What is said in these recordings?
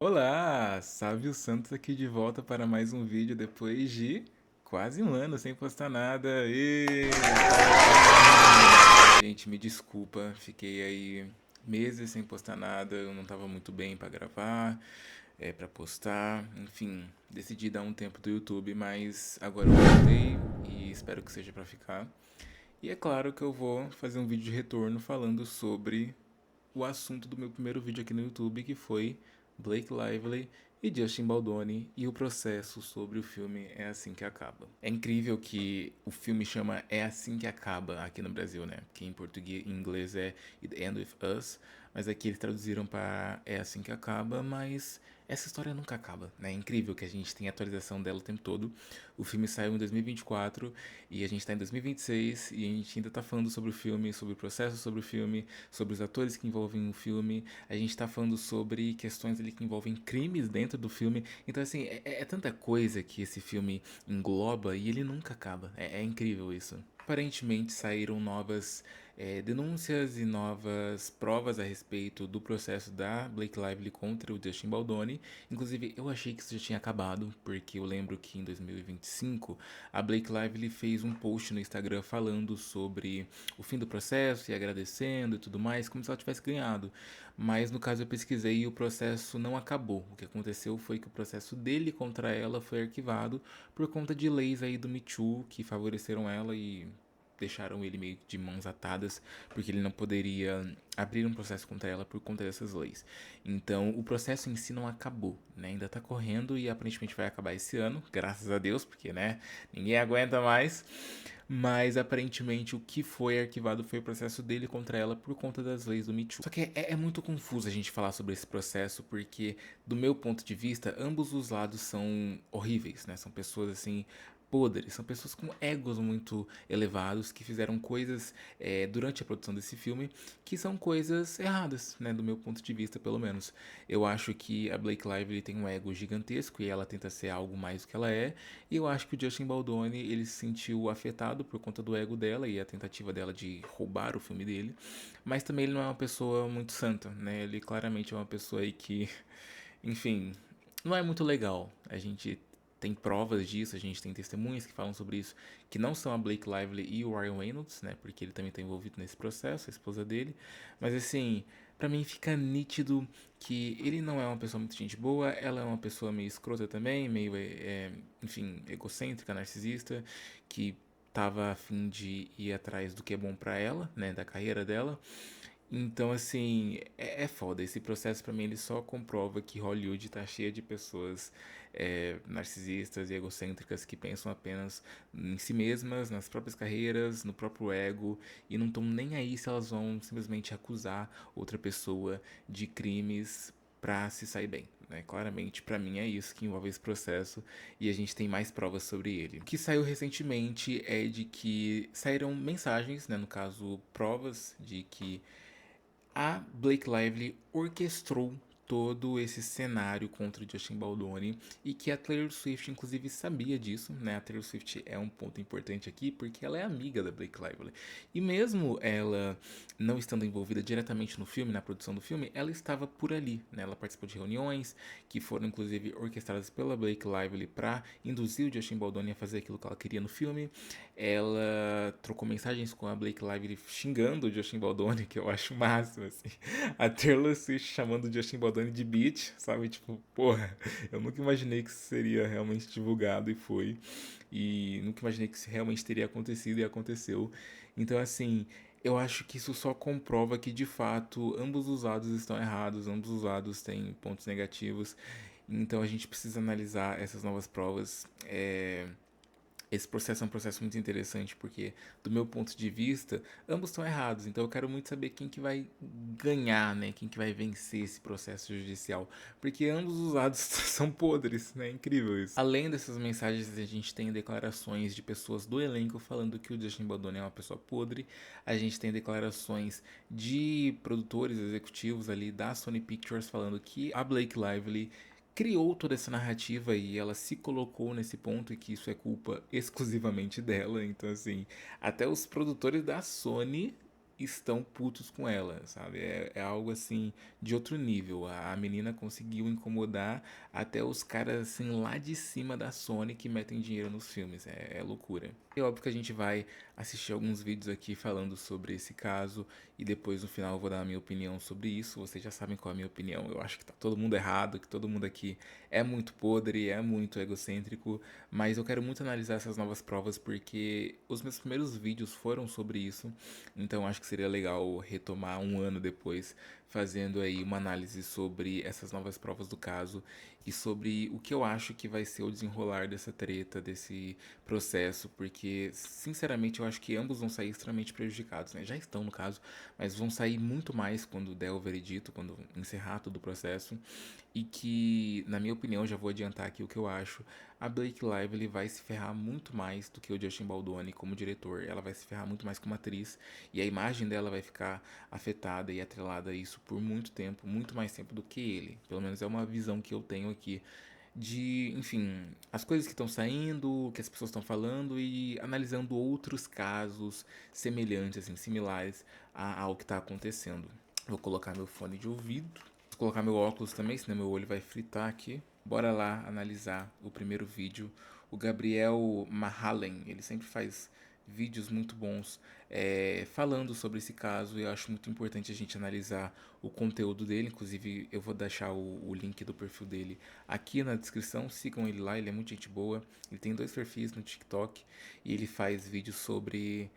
Olá, Sávio Santos aqui de volta para mais um vídeo depois de quase um ano sem postar nada. Gente, me desculpa, fiquei aí meses sem postar nada, eu não estava muito bem para gravar, para postar, enfim, decidi dar um tempo do YouTube, mas agora eu voltei e espero que seja para ficar. E é claro que eu vou fazer um vídeo de retorno falando sobre o assunto do meu primeiro vídeo aqui no YouTube, que foi Blake Lively e Justin Baldoni e o processo sobre o filme É Assim Que Acaba. É incrível que o filme chama É Assim Que Acaba aqui no Brasil, né? Que em português, em inglês é It Ends With Us, mas aqui eles traduziram para É Assim Que Acaba, mas essa história nunca acaba, né? É incrível que a gente tem atualização dela o tempo todo. O filme saiu em 2024 e a gente tá em 2026 e a gente ainda tá falando sobre o filme, sobre o processo sobre o filme, sobre os atores que envolvem o filme. A gente tá falando sobre questões ali que envolvem crimes dentro do filme. Então, assim, é tanta coisa que esse filme engloba e ele nunca acaba. É incrível isso. Aparentemente saíram novas denúncias e novas provas a respeito do processo da Blake Lively contra o Justin Baldoni. Inclusive, eu achei que isso já tinha acabado, porque eu lembro que em 2025 a Blake Lively fez um post no Instagram falando sobre o fim do processo e agradecendo e tudo mais, como se ela tivesse ganhado. Mas no caso eu pesquisei e o processo não acabou. O que aconteceu foi que o processo dele contra ela foi arquivado por conta de leis aí do Me Too que favoreceram ela e deixaram ele meio de mãos atadas, porque ele não poderia abrir um processo contra ela por conta dessas leis. Então, o processo em si não acabou, né? Ainda tá correndo e aparentemente vai acabar esse ano, graças a Deus, porque, né, ninguém aguenta mais. Mas aparentemente o que foi arquivado foi o processo dele contra ela por conta das leis do Me Too. Só que é muito confuso a gente falar sobre esse processo, porque, do meu ponto de vista, ambos os lados são horríveis, né? São pessoas assim podres, são pessoas com egos muito elevados que fizeram coisas durante a produção desse filme que são coisas erradas, né, do meu ponto de vista, pelo menos. Eu acho que a Blake Lively tem um ego gigantesco e ela tenta ser algo mais do que ela é, e eu acho que o Justin Baldoni ele se sentiu afetado por conta do ego dela e a tentativa dela de roubar o filme dele, mas também ele não é uma pessoa muito santa, né? Ele claramente é uma pessoa aí que, enfim, não é muito legal. A gente tem provas disso, a gente tem testemunhas que falam sobre isso, que não são a Blake Lively e o Ryan Reynolds, né? Porque ele também está envolvido nesse processo, a esposa dele. Mas assim, pra mim fica nítido que ele não é uma pessoa muito gente boa, ela é uma pessoa meio escrota também, meio, enfim, egocêntrica, narcisista, que tava a fim de ir atrás do que é bom pra ela, né? Da carreira dela. Então, assim, é foda. Esse processo, pra mim, ele só comprova que Hollywood tá cheia de pessoas narcisistas e egocêntricas que pensam apenas em si mesmas, nas próprias carreiras, no próprio ego, e não estão nem aí se elas vão simplesmente acusar outra pessoa de crimes pra se sair bem. Né? Claramente, pra mim, é isso que envolve esse processo, e a gente tem mais provas sobre ele. O que saiu recentemente é de que saíram mensagens, né, no caso, provas de que a Blake Lively orquestrou todo esse cenário contra o Justin Baldoni e que a Taylor Swift inclusive sabia disso, né? A Taylor Swift é um ponto importante aqui porque ela é amiga da Blake Lively. E mesmo ela não estando envolvida diretamente no filme, na produção do filme, ela estava por ali, né? Ela participou de reuniões que foram inclusive orquestradas pela Blake Lively para induzir o Justin Baldoni a fazer aquilo que ela queria no filme. Ela trocou mensagens com a Blake Lively xingando o Justin Baldoni, que eu acho o máximo, assim. A Taylor Swift chamando o Justin Baldoni de bitch, sabe? Tipo, porra, eu nunca imaginei que isso seria realmente divulgado e foi. E nunca imaginei que isso realmente teria acontecido e aconteceu. Então, assim, eu acho que isso só comprova que, de fato, ambos os lados estão errados, ambos os lados têm pontos negativos. Então, a gente precisa analisar essas novas provas. Esse processo é um processo muito interessante porque, do meu ponto de vista, ambos estão errados. Então eu quero muito saber quem que vai ganhar, né? Quem que vai vencer esse processo judicial. Porque ambos os lados são podres, né? É incrível isso. Além dessas mensagens, a gente tem declarações de pessoas do elenco falando que o Justin Baldoni é uma pessoa podre. A gente tem declarações de produtores executivos ali da Sony Pictures falando que a Blake Lively criou toda essa narrativa e ela se colocou nesse ponto e que isso é culpa exclusivamente dela. Então, assim, até os produtores da Sony estão putos com ela, sabe? É algo assim de outro nível. A menina conseguiu incomodar até os caras assim lá de cima da Sony que metem dinheiro nos filmes. É loucura. É óbvio que a gente vai assistir alguns vídeos aqui falando sobre esse caso e depois no final eu vou dar a minha opinião sobre isso. Vocês já sabem qual é a minha opinião. Eu acho que tá todo mundo errado, que todo mundo aqui é muito podre, é muito egocêntrico, mas eu quero muito analisar essas novas provas porque os meus primeiros vídeos foram sobre isso. Então acho que seria legal retomar um ano depois, fazendo aí uma análise sobre essas novas provas do caso e sobre o que eu acho que vai ser o desenrolar dessa treta, desse processo, porque sinceramente eu acho que ambos vão sair extremamente prejudicados, né? Já estão no caso, mas vão sair muito mais quando der o veredito, quando encerrar todo o processo. E que, na minha opinião, já vou adiantar aqui o que eu acho, a Blake Lively vai se ferrar muito mais do que o Justin Baldoni como diretor. Ela vai se ferrar muito mais como atriz e a imagem dela vai ficar afetada e atrelada a isso por muito tempo, muito mais tempo do que ele. Pelo menos é uma visão que eu tenho aqui de, enfim, as coisas que estão saindo, o que as pessoas estão falando e analisando outros casos semelhantes, assim, similares ao que está acontecendo. Vou colocar meu fone de ouvido, vou colocar meu óculos também, senão meu olho vai fritar aqui. Bora lá analisar o primeiro vídeo. O Gabriel Mahalen, ele sempre faz vídeos muito bons falando sobre esse caso e eu acho muito importante a gente analisar o conteúdo dele. Inclusive, eu vou deixar o link do perfil dele aqui na descrição. Sigam ele lá, ele é muito gente boa. Ele tem 2 perfis no TikTok e ele faz vídeos sobre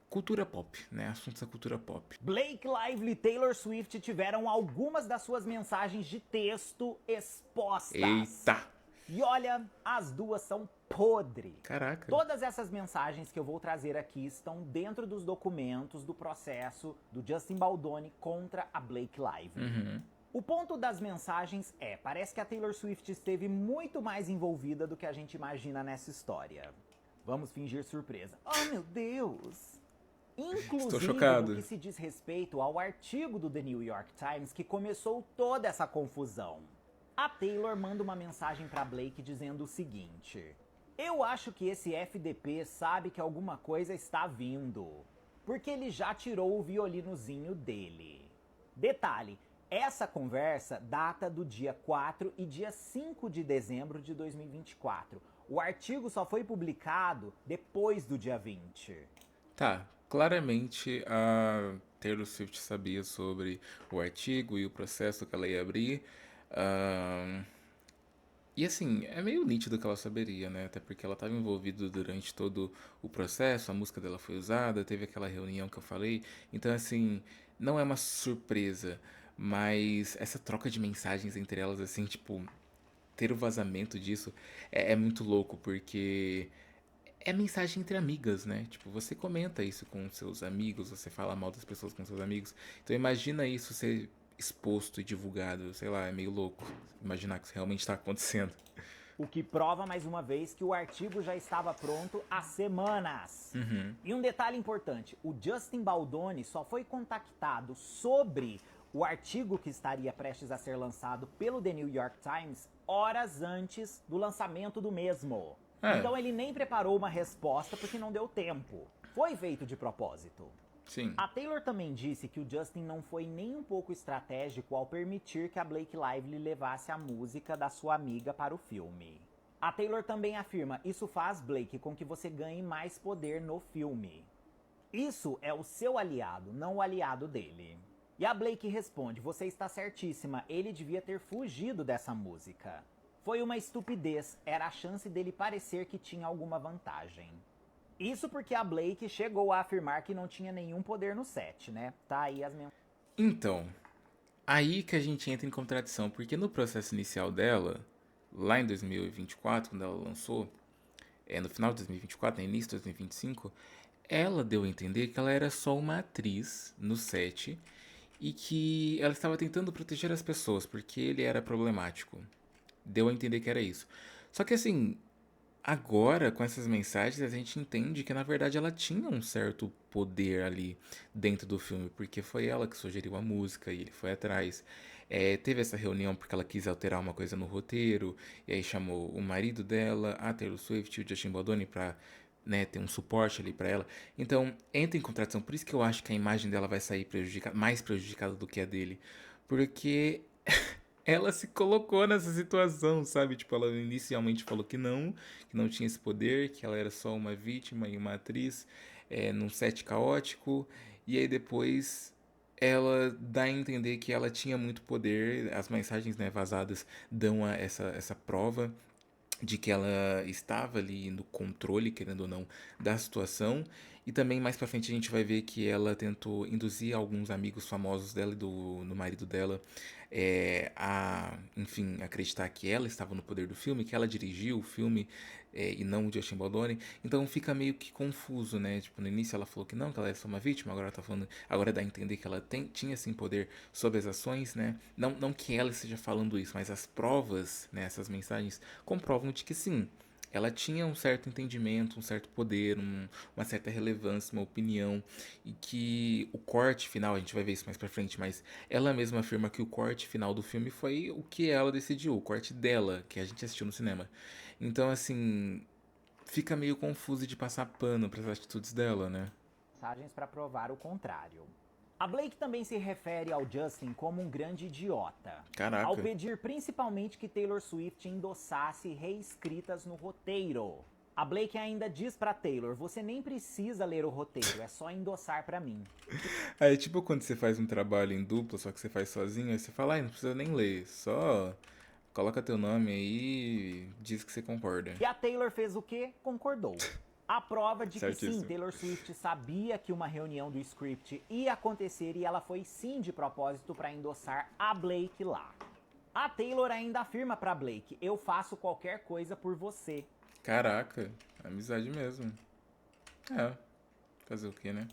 cultura pop, né? Assuntos da cultura pop. Blake Lively e Taylor Swift tiveram algumas das suas mensagens de texto expostas. Eita! E olha, as duas são podre. Caraca. Todas essas mensagens que eu vou trazer aqui estão dentro dos documentos do processo do Justin Baldoni contra a Blake Lively. O ponto das mensagens parece que a Taylor Swift esteve muito mais envolvida do que a gente imagina nessa história. Vamos fingir surpresa. Oh, meu Deus! Estou Inclusive chocado. no que se diz respeito ao artigo do The New York Times que começou toda essa confusão. A Taylor manda uma mensagem para Blake dizendo o seguinte: eu acho que esse FDP sabe que alguma coisa está vindo, porque ele já tirou o violinozinho dele. Detalhe, essa conversa data do dia 4 e dia 5 de dezembro de 2024. O artigo só foi publicado depois do dia 20. Tá, claramente a Taylor Swift sabia sobre o artigo e o processo que ela ia abrir. ahn, e assim, é meio nítido que ela saberia, né? Até porque ela estava envolvida durante todo o processo, a música dela foi usada, teve aquela reunião que eu falei. Então, assim, não é uma surpresa, mas essa troca de mensagens entre elas, assim, tipo, ter o vazamento disso é muito louco, porque é mensagem entre amigas, né? Tipo, você comenta isso com seus amigos, você fala mal das pessoas com seus amigos. Então imagina isso ser exposto e divulgado, sei lá, é meio louco imaginar que isso realmente está acontecendo. O que prova mais uma vez que o artigo já estava pronto há semanas. E um detalhe importante, o Justin Baldoni só foi contactado sobre o artigo que estaria prestes a ser lançado pelo The New York Times horas antes do lançamento do mesmo. Então ele nem preparou uma resposta porque não deu tempo. Foi feito de propósito. Sim. A Taylor também disse que o Justin não foi nem um pouco estratégico ao permitir que a Blake Lively levasse a música da sua amiga para o filme. A Taylor também afirma: isso faz, Blake, com que você ganhe mais poder no filme. Isso é o seu aliado, não o aliado dele. E a Blake responde: você está certíssima, ele devia ter fugido dessa música. Foi uma estupidez, era a chance dele parecer que tinha alguma vantagem. Isso porque a Blake chegou a afirmar que não tinha nenhum poder no set, né? Tá aí as mensagens. Então, aí que a gente entra em contradição, porque no processo inicial dela, lá em 2024, quando ela lançou, no final de 2024, no início de 2025, ela deu a entender que ela era só uma atriz no set e que ela estava tentando proteger as pessoas porque ele era problemático. Deu a entender que era isso. Só que assim, agora com essas mensagens a gente entende que na verdade ela tinha um certo poder ali dentro do filme, porque foi ela que sugeriu a música e ele foi atrás. Teve essa reunião porque ela quis alterar uma coisa no roteiro, e aí chamou o marido dela, a Taylor Swift e o Justin Baldoni pra né, ter um suporte ali pra ela. Então, entra em contradição. Por isso que eu acho que a imagem dela vai sair mais prejudicada do que a dele. Porque ela se colocou nessa situação, sabe? Tipo, ela inicialmente falou que não tinha esse poder, que ela era só uma vítima e uma atriz num set caótico. E aí depois ela dá a entender que ela tinha muito poder. As mensagens, né, vazadas dão essa prova de que ela estava ali no controle, querendo ou não, da situação. E também mais pra frente a gente vai ver que ela tentou induzir alguns amigos famosos dela e do marido dela a, enfim, acreditar que ela estava no poder do filme, que ela dirigiu o filme e não o Justin Baldoni. Então fica meio que confuso, né? Tipo, no início ela falou que não, que ela era só uma vítima, agora ela tá falando, agora dá a entender que ela tinha sim poder sobre as ações, né? Não que ela esteja falando isso, mas as provas, né, essas mensagens comprovam de que sim, ela tinha um certo entendimento, um certo poder, uma certa relevância, uma opinião, e que o corte final, a gente vai ver isso mais pra frente, mas ela mesma afirma que o corte final do filme foi o que ela decidiu, o corte dela, que a gente assistiu no cinema. Então, assim, fica meio confuso de passar pano pras atitudes dela, né? Mensagens para provar o contrário. A Blake também se refere ao Justin como um grande idiota, ao Caraca. pedir principalmente que Taylor Swift endossasse reescritas no roteiro. A Blake ainda diz pra Taylor: você nem precisa ler o roteiro, é só endossar pra mim. Aí, é tipo quando você faz um trabalho em dupla, só que você faz sozinho, aí você fala, ai, não precisa nem ler, só coloca teu nome aí e diz que você concorda. E a Taylor fez o quê? Concordou. A prova de que sim, Certíssimo. Taylor Swift sabia que uma reunião do script ia acontecer e ela foi sim de propósito para endossar a Blake lá. A Taylor ainda afirma pra Blake: eu faço qualquer coisa por você. Caraca, amizade mesmo. É, fazer o quê, né?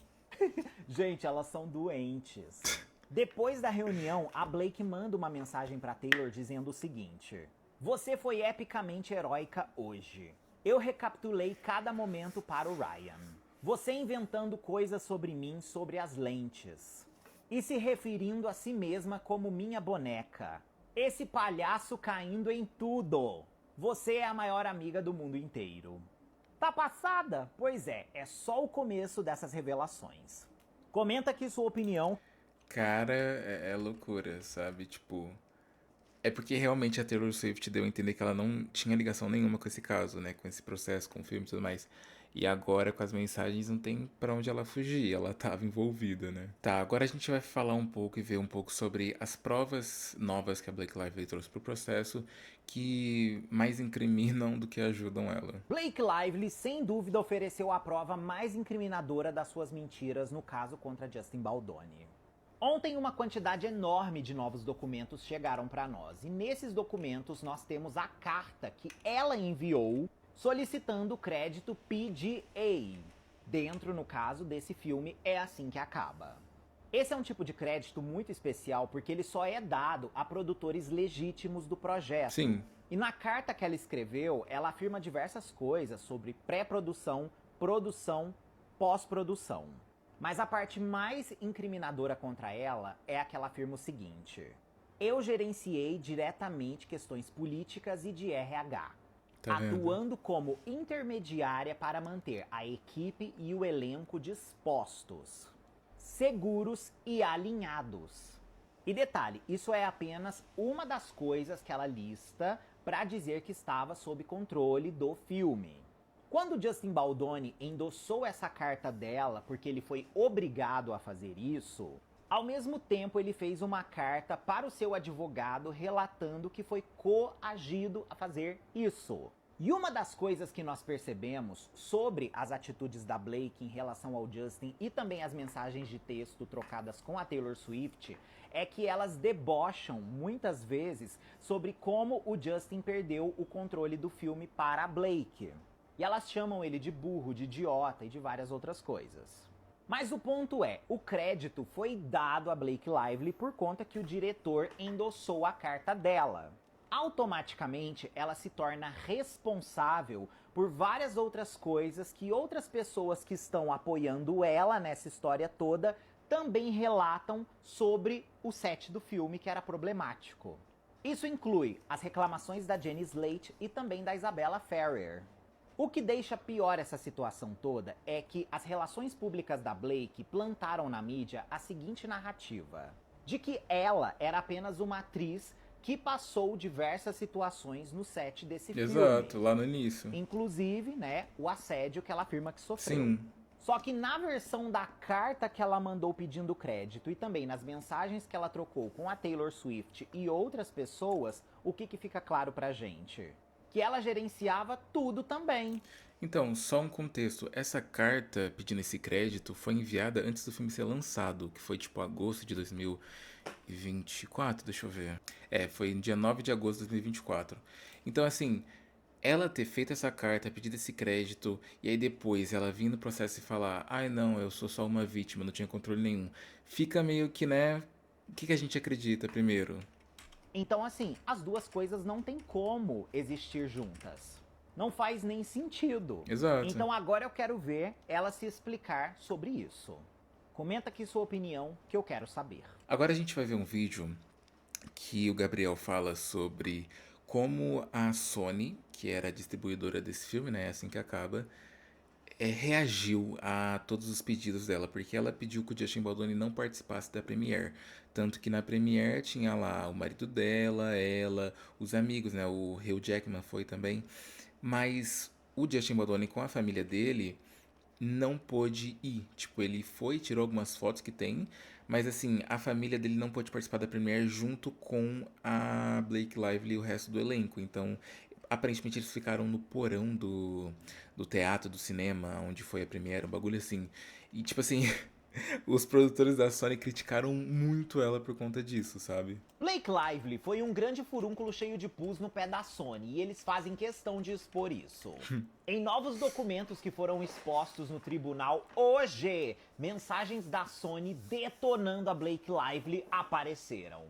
Gente, elas são doentes. Depois da reunião, a Blake manda uma mensagem pra Taylor dizendo o seguinte: você foi epicamente heróica hoje. Eu recapitulei cada momento para o Ryan. Você inventando coisas sobre mim sobre as lentes. E se referindo a si mesma como minha boneca. Esse palhaço caindo em tudo. Você é a maior amiga do mundo inteiro. Tá passada? Pois é só o começo dessas revelações. Comenta aqui sua opinião. Cara, é loucura, sabe? Tipo, é porque realmente a Taylor Swift deu a entender que ela não tinha ligação nenhuma com esse caso, né? Com esse processo, com o filme e tudo mais. E agora, com as mensagens, não tem pra onde ela fugir. Ela tava envolvida, né? Tá, agora a gente vai falar um pouco e ver um pouco sobre as provas novas que a Blake Lively trouxe pro processo que mais incriminam do que ajudam ela. Blake Lively, sem dúvida, ofereceu a prova mais incriminadora das suas mentiras no caso contra Justin Baldoni. Ontem uma quantidade enorme de novos documentos chegaram para nós, e nesses documentos nós temos a carta que ela enviou solicitando crédito PGA. Dentro, no caso desse filme, É Assim que Acaba. Esse é um tipo de crédito muito especial porque ele só é dado a produtores legítimos do projeto. Sim. E na carta que ela escreveu, ela afirma diversas coisas sobre pré-produção, produção, pós-produção. Mas a parte mais incriminadora contra ela é a que ela afirma o seguinte: eu gerenciei diretamente questões políticas e de RH, Tá vendo? atuando como intermediária para manter a equipe e o elenco dispostos, seguros e alinhados. E detalhe, isso é apenas uma das coisas que ela lista para dizer que estava sob controle do filme. Quando Justin Baldoni endossou essa carta dela porque ele foi obrigado a fazer isso, ao mesmo tempo ele fez uma carta para o seu advogado relatando que foi coagido a fazer isso. E uma das coisas que nós percebemos sobre as atitudes da Blake em relação ao Justin e também as mensagens de texto trocadas com a Taylor Swift é que elas debocham muitas vezes sobre como o Justin perdeu o controle do filme para a Blake. E elas chamam ele de burro, de idiota e de várias outras coisas. Mas o ponto é, o crédito foi dado a Blake Lively por conta que o diretor endossou a carta dela. Automaticamente, ela se torna responsável por várias outras coisas que outras pessoas que estão apoiando ela nessa história toda também relatam sobre o set do filme que era problemático. Isso inclui as reclamações da Jenny Slate e também da Isabella Ferrer. O que deixa pior essa situação toda é que as relações públicas da Blake plantaram na mídia a seguinte narrativa: de que ela era apenas uma atriz que passou diversas situações no set desse Exato, filme. lá no início. Inclusive, né, o assédio que ela afirma que sofreu. Sim. Só que na versão da carta que ela mandou pedindo crédito e também nas mensagens que ela trocou com a Taylor Swift e outras pessoas, o que fica claro pra gente? Que ela gerenciava tudo também. Então, só um contexto. Essa carta pedindo esse crédito foi enviada antes do filme ser lançado, que foi tipo agosto de 2024, deixa eu ver. Foi dia 9 de agosto de 2024. Então, assim, ela ter feito essa carta, pedido esse crédito, e aí depois ela vir no processo e falar: ai não, eu sou só uma vítima, não tinha controle nenhum. Fica meio que, né? O que a gente acredita primeiro? Então, assim, as duas coisas não tem como existir juntas. Não faz nem sentido. Exato. Então agora eu quero ver ela se explicar sobre isso. Comenta aqui sua opinião, que eu quero saber. Agora a gente vai ver um vídeo que o Gabriel fala sobre como a Sony, que era a distribuidora desse filme, né, assim que acaba, reagiu a todos os pedidos dela, porque ela pediu que o Justin Baldoni não participasse da Premiere. Tanto que na Premiere tinha lá o marido dela, ela, os amigos, né, o Hugh Jackman foi também. Mas o Justin Baldoni com a família dele não pôde ir. Tipo, ele foi, tirou algumas fotos que tem, mas assim, a família dele não pôde participar da Premiere junto com a Blake Lively e o resto do elenco. Então, aparentemente eles ficaram no porão do teatro, do cinema, onde foi a Premiere, um bagulho assim. E tipo assim, os produtores da Sony criticaram muito ela por conta disso, sabe? Blake Lively foi um grande furúnculo cheio de pus no pé da Sony e eles fazem questão de expor isso. Em novos documentos que foram expostos no tribunal hoje, mensagens da Sony detonando a Blake Lively apareceram.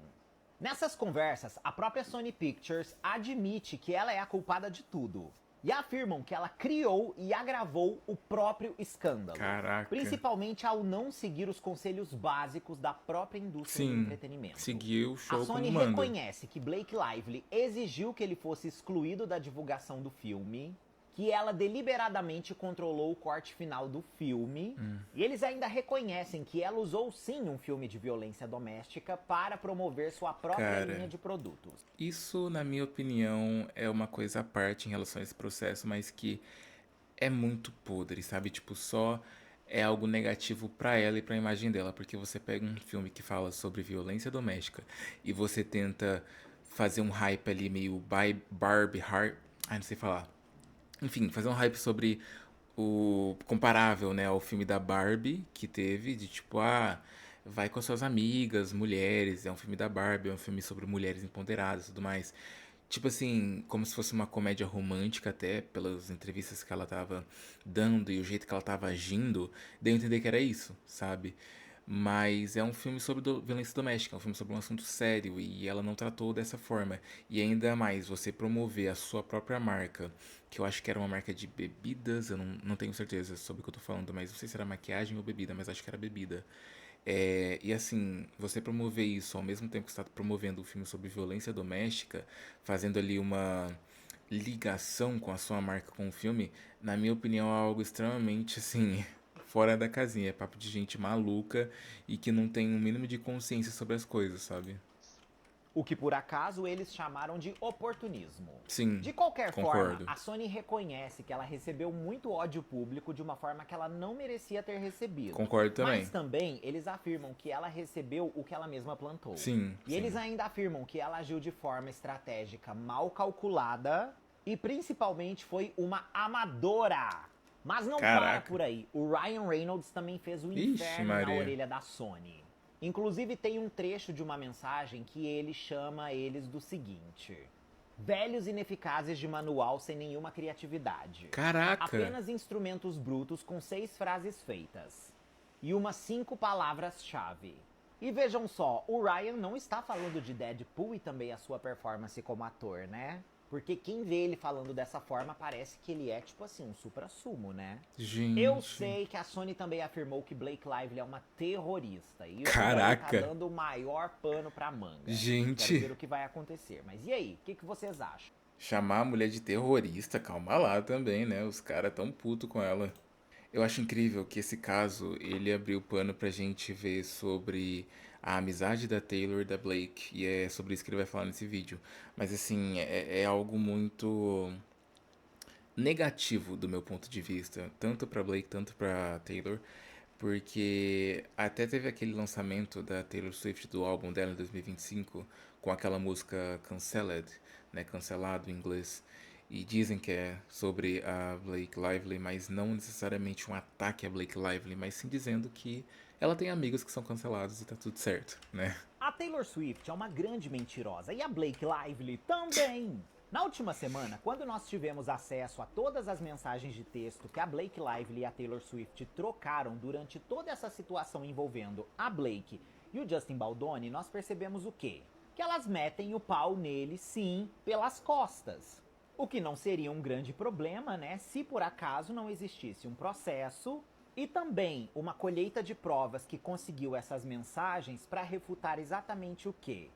Nessas conversas, a própria Sony Pictures admite que ela é a culpada de tudo. E afirmam que ela criou e agravou o próprio escândalo. Caraca. Principalmente ao não seguir os conselhos básicos da própria indústria do entretenimento. Seguiu o show A Sony como manda. reconhece que Blake Lively exigiu que ele fosse excluído da divulgação do filme, que ela deliberadamente controlou o corte final do filme, e eles ainda reconhecem que ela usou sim um filme de violência doméstica para promover sua própria linha de produtos. Isso, na minha opinião, é uma coisa à parte em relação a esse processo, mas que é muito podre, sabe? Tipo, só é algo negativo pra ela e pra imagem dela, porque você pega um filme que fala sobre violência doméstica e você tenta fazer um hype ali meio Barbie, ai, não sei falar. Enfim, fazer um hype sobre o comparável, né, ao filme da Barbie que teve, de tipo, vai com as suas amigas, mulheres, é um filme da Barbie, é um filme sobre mulheres empoderadas e tudo mais. Tipo assim, como se fosse uma comédia romântica até, pelas entrevistas que ela tava dando e o jeito que ela tava agindo, deu a entender que era isso, sabe? Mas é um filme sobre violência doméstica, é um filme sobre um assunto sério e ela não tratou dessa forma. E ainda mais, você promover a sua própria marca, que eu acho que era uma marca de bebidas, eu não tenho certeza sobre o que eu tô falando, mas não sei se era maquiagem ou bebida, mas acho que era bebida. E assim, você promover isso ao mesmo tempo que você está promovendo um filme sobre violência doméstica, fazendo ali uma ligação com a sua marca com o filme, na minha opinião é algo extremamente assim, fora da casinha. É papo de gente maluca e que não tem um mínimo de consciência sobre as coisas, sabe? O que por acaso eles chamaram de oportunismo. Sim, De qualquer concordo. forma, a Sony reconhece que ela recebeu muito ódio público de uma forma que ela não merecia ter recebido. Concordo também. Mas também eles afirmam que ela recebeu o que ela mesma plantou. Sim, E eles ainda afirmam que ela agiu de forma estratégica mal calculada e principalmente foi uma amadora. Mas não para por aí. O Ryan Reynolds também fez o inferno na orelha da Sony. Inclusive tem um trecho de uma mensagem que ele chama eles do seguinte: velhos ineficazes de manual sem nenhuma criatividade. Caraca! Apenas instrumentos brutos com 6 frases feitas. E umas 5 palavras-chave. E vejam só, o Ryan não está falando de Deadpool e também a sua performance como ator, né? Porque quem vê ele falando dessa forma parece que ele é, tipo assim, um supra-sumo, né? Gente. Eu sei que a Sony também afirmou que Blake Lively é uma terrorista. E isso Caraca. tá dando o maior pano pra manga. Gente. Quero ver o que vai acontecer. Mas e aí, o que vocês acham? chamar a mulher de terrorista, calma lá também, né? Os caras tão puto com ela. Eu acho incrível que esse caso, ele abriu pano pra gente ver sobre a amizade da Taylor e da Blake, e é sobre isso que ele vai falar nesse vídeo. Mas assim, é algo muito negativo do meu ponto de vista, tanto pra Blake, tanto pra Taylor, porque até teve aquele lançamento da Taylor Swift do álbum dela em 2025, com aquela música Cancelled, né, cancelado em inglês. E dizem que é sobre a Blake Lively, mas não necessariamente um ataque a Blake Lively, mas sim dizendo que ela tem amigos que são cancelados e tá tudo certo, né? A Taylor Swift é uma grande mentirosa e a Blake Lively também. Na última semana, quando nós tivemos acesso a todas as mensagens de texto que a Blake Lively e a Taylor Swift trocaram durante toda essa situação envolvendo a Blake e o Justin Baldoni, nós percebemos o quê? Que elas metem o pau nele, sim, pelas costas. O que não seria um grande problema, né, se por acaso não existisse um processo e também uma colheita de provas que conseguiu essas mensagens para refutar exatamente o quê?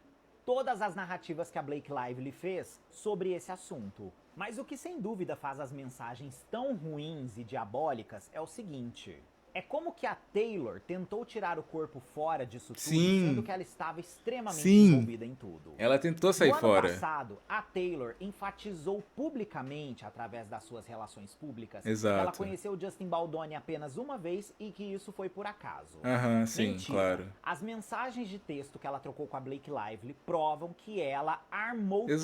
Todas as narrativas que a Blake Lively fez sobre esse assunto. Mas o que sem dúvida faz as mensagens tão ruins e diabólicas é o seguinte: é como que a Taylor tentou tirar o corpo fora disso tudo, sendo Sim, que ela estava extremamente sim. envolvida em tudo. Ela tentou No sair ano fora. passado, a Taylor enfatizou publicamente, através das suas relações públicas, que ela Exato. conheceu Justin Baldoni apenas uma vez e que isso foi por acaso. Aham, sim, Mentira. claro. As mensagens de texto que ela trocou com a Blake Lively provam que ela armou tudo junto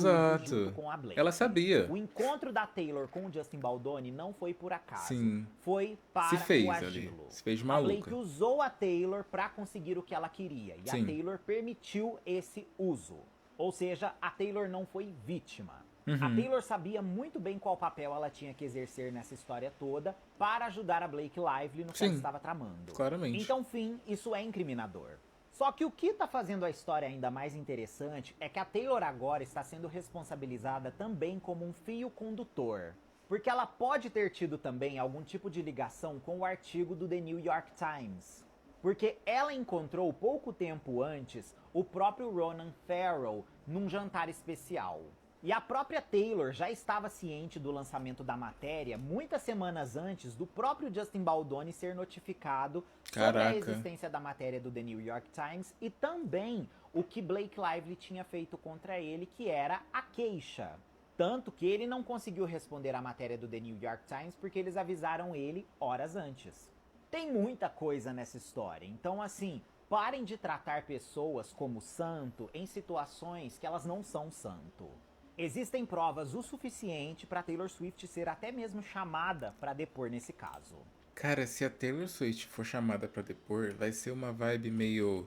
Exato. com a Blake. Ela sabia. O encontro da Taylor com o Justin Baldoni não foi por acaso, Sim. foi Se para fez ali. coagi-lo. Se fez de A Blake maluca. usou a Taylor para conseguir o que ela queria e a Sim. Taylor permitiu esse uso. Ou seja, a Taylor não foi vítima. A Uhum. Taylor sabia muito bem qual papel ela tinha que exercer nessa história toda para ajudar a Blake Lively no que ela Sim, estava tramando. claramente. Então, fim, isso é incriminador. Só que o que tá fazendo a história ainda mais interessante é que a Taylor agora está sendo responsabilizada também como um fio condutor. Porque ela pode ter tido também algum tipo de ligação com o artigo do The New York Times. Porque ela encontrou pouco tempo antes o próprio Ronan Farrow num jantar especial. E a própria Taylor já estava ciente do lançamento da matéria muitas semanas antes do próprio Justin Baldoni ser notificado sobre a Caraca. existência da matéria do The New York Times e também o que Blake Lively tinha feito contra ele, que era a queixa. Tanto que ele não conseguiu responder à matéria do The New York Times porque eles avisaram ele horas antes. Tem muita coisa nessa história, então assim, parem de tratar pessoas como santo em situações que elas não são santo. Existem provas o suficiente para Taylor Swift ser até mesmo chamada para depor nesse caso. Cara, se a Taylor Swift for chamada pra depor, vai ser uma vibe meio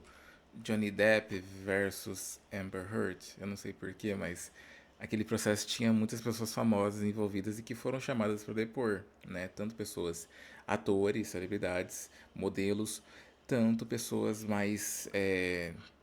Johnny Depp versus Amber Heard. Eu não sei porquê, mas aquele processo tinha muitas pessoas famosas envolvidas e que foram chamadas pra depor, né? Tanto pessoas, atores, celebridades, modelos, tanto pessoas mais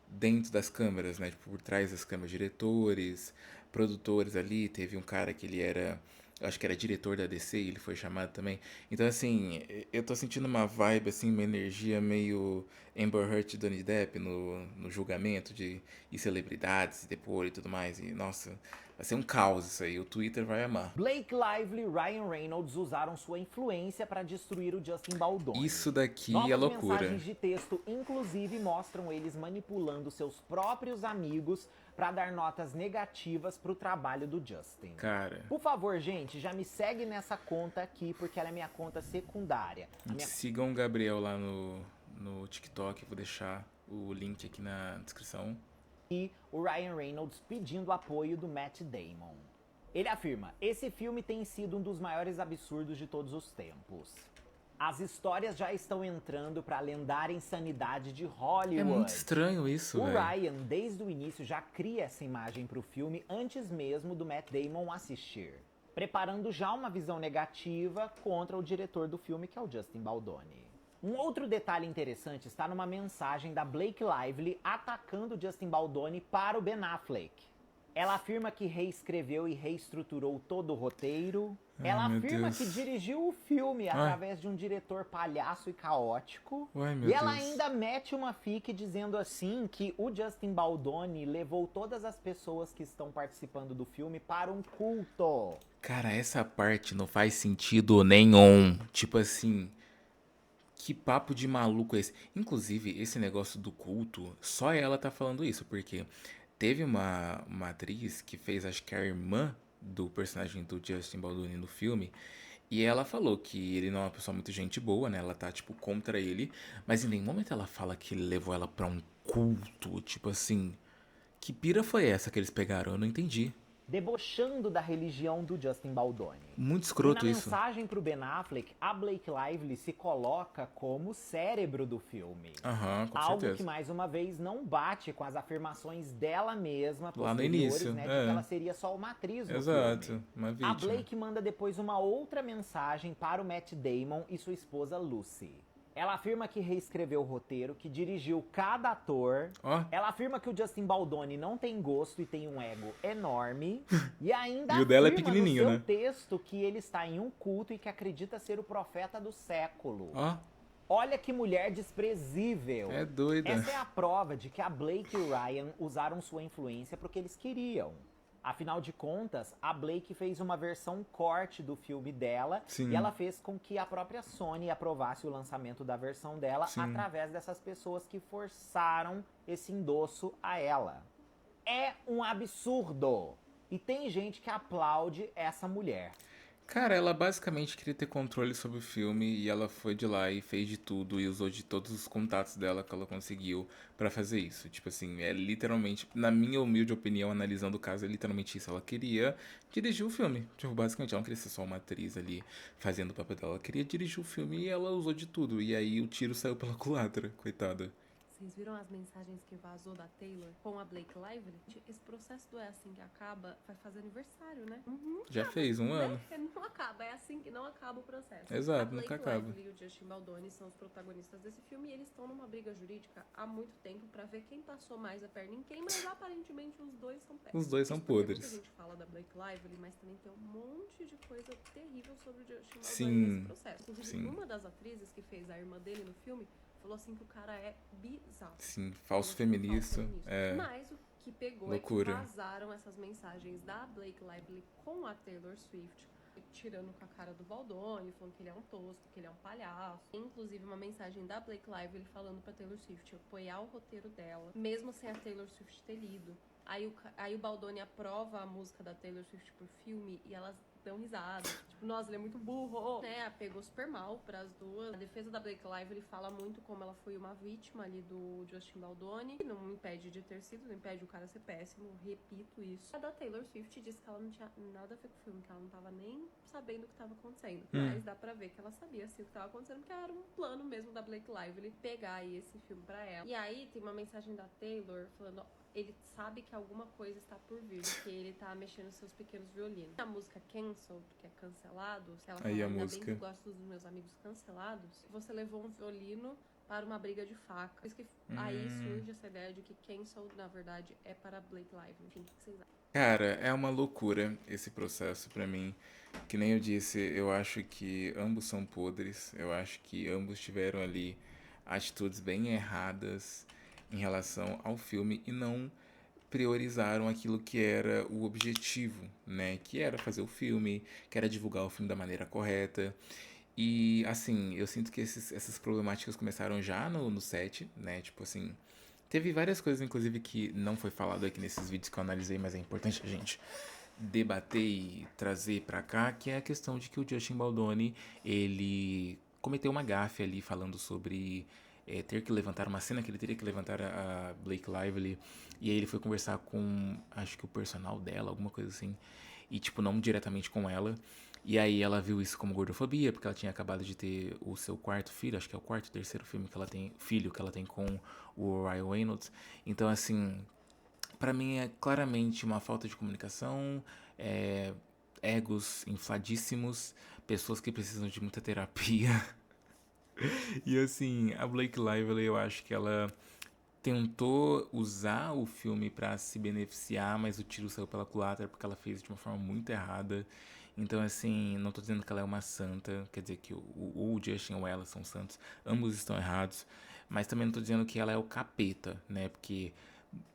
dentro das câmeras, né? Tipo, por trás das câmeras, diretores, produtores ali. Teve um cara que ele era, eu acho que era diretor da DC, e ele foi chamado também. Então, assim, eu tô sentindo uma vibe, assim, uma energia meio Amber Heard e Johnny Depp no julgamento de e celebridades, e depor e tudo mais. E, nossa, vai ser um caos isso aí. O Twitter vai amar. Blake Lively e Ryan Reynolds usaram sua influência para destruir o Justin Baldoni. Isso daqui é Novas loucura. mensagens de texto, inclusive, mostram eles manipulando seus próprios amigos para dar notas negativas pro trabalho do Justin. Cara, Por favor, gente, já me segue nessa conta aqui, porque ela é minha conta secundária. A minha sigam o Gabriel lá no TikTok. Vou deixar o link aqui na descrição. e o Ryan Reynolds pedindo apoio do Matt Damon. Ele afirma: esse filme tem sido um dos maiores absurdos de todos os tempos. As histórias já estão entrando para a lendária insanidade de Hollywood. É muito estranho isso, O velho. Ryan, desde o início, já cria essa imagem para o filme antes mesmo do Matt Damon assistir, preparando já uma visão negativa contra o diretor do filme, que é o Justin Baldoni. Um outro detalhe interessante está numa mensagem da Blake Lively atacando Justin Baldoni para o Ben Affleck. Ela afirma que reescreveu e reestruturou todo o roteiro. Ai, Ela meu afirma Deus. que dirigiu o filme através de um diretor palhaço e caótico. Ai, meu E ela Deus. ainda mete uma fique dizendo assim que o Justin Baldoni levou todas as pessoas que estão participando do filme para um culto. Cara, essa parte não faz sentido nenhum. Tipo assim, que papo de maluco é esse? Inclusive, esse negócio do culto, só ela tá falando isso, porque teve uma atriz que fez, acho que a irmã do personagem do Justin Baldoni no filme, e ela falou que ele não é uma pessoa muito gente boa, né? Ela tá, tipo, contra ele, mas em nenhum momento ela fala que ele levou ela pra um culto, tipo assim. Que pira foi essa que eles pegaram? Eu não entendi. Debochando da religião do Justin Baldoni. Muito E na escroto isso. mensagem pro Ben Affleck, a Blake Lively se coloca como o cérebro do filme. Aham, com Algo que, certeza. mais uma vez, não bate com as afirmações dela mesma Lá no posteriores, início, né, de que é. ela seria só uma atriz no filme. Exato, uma A vítima. Blake manda depois uma outra mensagem para o Matt Damon e sua esposa Lucy. Ela afirma que reescreveu o roteiro, que dirigiu cada ator. Ó, Ela afirma que o Justin Baldoni não tem gosto e tem um ego enorme. E ainda e o dela é afirma no pequenininho, seu né? texto que ele está em um culto e que acredita ser o profeta do século. Ó, Olha que mulher desprezível. é doida. Essa é a prova de que a Blake e o Ryan usaram sua influência para o que eles queriam. Afinal de contas, a Blake fez uma versão corte do filme dela Sim. e ela fez com que a própria Sony aprovasse o lançamento da versão dela Sim. através dessas pessoas que forçaram esse endosso a ela. É um absurdo! E tem gente que aplaude essa mulher. Cara, ela basicamente queria ter controle sobre o filme e ela foi de lá e fez de tudo e usou de todos os contatos dela que ela conseguiu pra fazer isso. Tipo assim, é literalmente, na minha humilde opinião, analisando o caso, é literalmente isso. Ela queria dirigir o filme. Tipo, basicamente, ela não queria ser só uma atriz ali fazendo o papel dela. Ela queria dirigir o filme e ela usou de tudo. E aí o tiro saiu pela culatra, coitada. Vocês viram as mensagens que vazou da Taylor com a Blake Lively? Esse processo do É Assim Que Acaba vai fazer aniversário, né? Já fez um ano. Não acaba, é assim que não acaba o processo. Exato, a Blake nunca acaba. Lively e o Justin Baldoni são os protagonistas desse filme e eles estão numa briga jurídica há muito tempo pra ver quem passou mais a perna em quem, mas aparentemente os dois são péssimos. Os dois são Isso porque podres. muita gente fala da Blake Lively, mas também tem um monte de coisa terrível sobre o Justin Baldoni Sim, nesse processo. Inclusive, sim. uma das atrizes que fez a irmã dele no filme falou assim que o cara é bizarro. Sim, falso feminista. É. Mas o que pegou Loucura. é que vazaram essas mensagens da Blake Lively com a Taylor Swift, tirando com a cara do Baldoni, falando que ele é um tosco, que ele é um palhaço. Inclusive uma mensagem da Blake Lively falando pra Taylor Swift apoiar o roteiro dela, mesmo sem a Taylor Swift ter lido. Aí o Baldoni aprova a música da Taylor Swift por filme e elas dão risada. Tipo, nossa, ele é muito burro, né? Pegou super mal pras duas. A defesa da Blake Lively fala muito como ela foi uma vítima ali do Justin Baldoni. Não impede de ter sido, não impede o cara ser péssimo, repito isso. A da Taylor Swift disse que ela não tinha nada a ver com o filme, que ela não tava nem sabendo o que tava acontecendo. Mas dá pra ver que ela sabia sim o que tava acontecendo, porque era um plano mesmo da Blake Lively pegar aí esse filme pra ela. E aí tem uma mensagem da Taylor falando, ó, ele sabe que alguma coisa está por vir, que ele tá mexendo seus pequenos violinos. A música Cancelled, que é cancelado, ela fala, Aí a ainda música. bem que eu gosto dos meus amigos cancelados, você levou um violino para uma briga de faca. Aí surge essa ideia de que Cancelled, na verdade, é para Blake Lively. Enfim, o que vocês acham? Cara, é uma loucura esse processo pra mim. Que nem eu disse, eu acho que ambos são podres. Eu acho que ambos tiveram ali atitudes bem erradas em relação ao filme e não priorizaram aquilo que era o objetivo, né? Que era fazer o filme, que era divulgar o filme da maneira correta. E assim, eu sinto que essas problemáticas começaram já no set, né? Tipo assim, teve várias coisas, inclusive, que não foi falado aqui nesses vídeos que eu analisei, mas é importante a gente debater e trazer pra cá, que é a questão de que o Justin Baldoni, ele cometeu uma gafe ali falando sobre ter que levantar uma cena que ele teria que levantar a Blake Lively, e aí ele foi conversar com, acho que o personal dela, alguma coisa assim, e tipo, não diretamente com ela, e aí ela viu isso como gordofobia, porque ela tinha acabado de ter o seu quarto filho, acho que é o quarto, terceiro filme que ela tem, filho que ela tem com o Ryan Reynolds. Então, assim, pra mim é claramente uma falta de comunicação, egos infladíssimos, pessoas que precisam de muita terapia. E assim, a Blake Lively, eu acho que ela tentou usar o filme pra se beneficiar, mas o tiro saiu pela culatra porque ela fez de uma forma muito errada. Então, assim, não tô dizendo que ela é uma santa, quer dizer que o Justin ou ela são santos, ambos estão errados, mas também não tô dizendo que ela é o capeta, né? Porque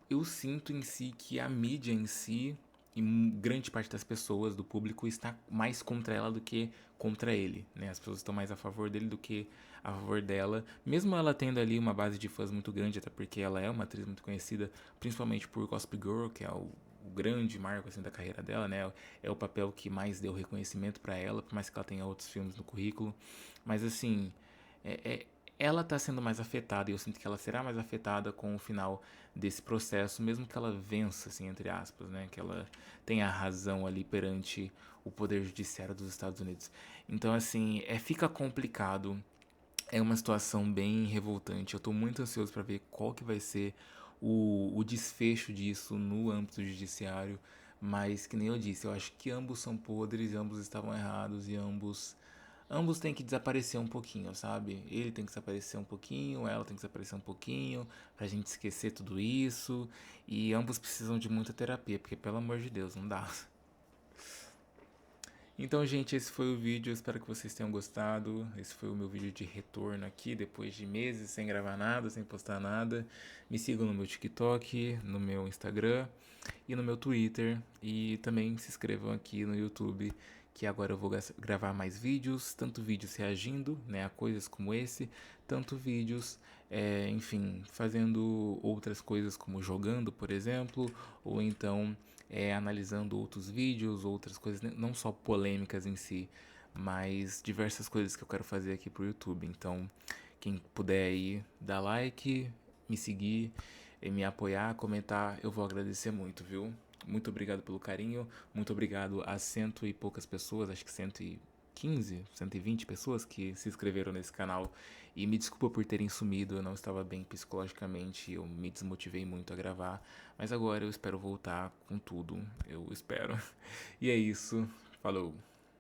eu sinto em si que a mídia em si e grande parte das pessoas, do público, está mais contra ela do que contra ele, né? As pessoas estão mais a favor dele do que a favor dela, mesmo ela tendo ali uma base de fãs muito grande, até porque ela é uma atriz muito conhecida, principalmente por Gossip Girl, que é o grande marco assim da carreira dela, né? É o papel que mais deu reconhecimento pra ela, por mais que ela tenha outros filmes no currículo, mas assim, é, ela tá sendo mais afetada e eu sinto que ela será mais afetada com o final desse processo, mesmo que ela vença, assim, entre aspas, né? Que ela tenha razão ali perante o poder judiciário dos Estados Unidos. Então, assim, fica complicado. É uma situação bem revoltante. Eu tô muito ansioso para ver qual que vai ser o desfecho disso no âmbito judiciário. Mas, que nem eu disse, eu acho que ambos são podres, ambos estavam errados e ambos têm que desaparecer um pouquinho, sabe? Ele tem que desaparecer um pouquinho, ela tem que desaparecer um pouquinho, pra gente esquecer tudo isso. E ambos precisam de muita terapia, porque pelo amor de Deus, não dá. Então, gente, esse foi o vídeo. Espero que vocês tenham gostado. Esse foi o meu vídeo de retorno aqui, depois de meses sem gravar nada, sem postar nada. Me sigam no meu TikTok, no meu Instagram e no meu Twitter. E também se inscrevam aqui no YouTube, que agora eu vou gravar mais vídeos, tanto vídeos reagindo, né, a coisas como esse, tanto vídeos, enfim, fazendo outras coisas como jogando, por exemplo, ou então analisando outros vídeos, outras coisas, não só polêmicas em si, mas diversas coisas que eu quero fazer aqui pro YouTube. Então, quem puder aí dar like, me seguir, me apoiar, comentar, eu vou agradecer muito, viu? Muito obrigado pelo carinho, muito obrigado a cento e poucas pessoas, acho que 115, 120 pessoas que se inscreveram nesse canal. E me desculpa por terem sumido, eu não estava bem psicologicamente, eu me desmotivei muito a gravar. Mas agora eu espero voltar com tudo, eu espero. E é isso, falou!